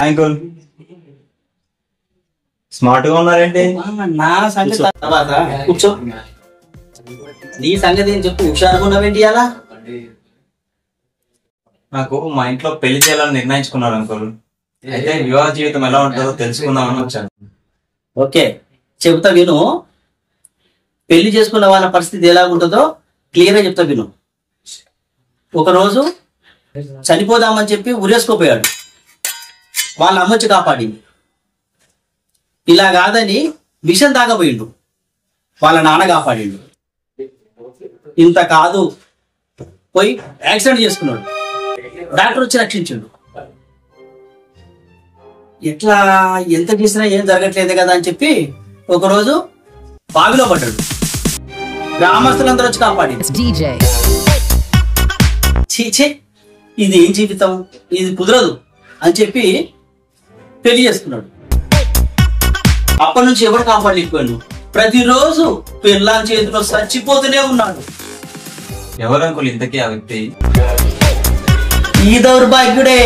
Uncle smart గా ఉన్నారేంటి? నా సంగతి తర్వాత కూర్చో. నీ సంగతి ఏం చెప్పు, హుషారుగా ఉన్నావేంటి అలా? నాకు మా ఇంట్లో పెళ్లి చేయాలని నిర్ణయించుకున్నారు అంకుల్. అయితే వివాహ జీవితం ఎలా ఉంటుందో తెలుసుకుందామని వచ్చాను. ఓకే, చెబుతా విను. పెళ్లి చేసుకున్న వాళ్ళ పరిస్థితి ఎలా ఉంటుందో క్లియర్గా చెప్తా విను. ఒకరోజు చనిపోదామని చెప్పి ఉరేసుకోపోయాడు. వాళ్ళ అమ్మొచ్చి కాపాడింది. ఇలా కాదని విషం తాగబోయిండు. వాళ్ళ నాన్న కాపాడిండు. ఇంత కాదు, పోయి యాక్సిడెంట్ చేసుకున్నాడు. డాక్టర్ వచ్చి రక్షించిండు. ఎట్లా ఎంత చేసినా ఏం జరగట్లేదు కదా అని చెప్పి ఒకరోజు బావిలో పడ్డాడు. గ్రామస్తులందరూ వచ్చి కాపాడింది. చీచే, ఇది ఏం జీవితం, ఇది కుదరదు అని చెప్పి పెళ్లి చేసుకున్నాడు. అప్పటి నుంచి ఎవరు కాపాడలేకపోయాడు. ప్రతిరోజు పిల్లని చేతిలో చచ్చిపోతూనే ఉన్నాడు. ఎవరు అంకుల్ ఇంతకీ ఆ వ్యక్తి? ఈ దౌర్భాగ్యుడే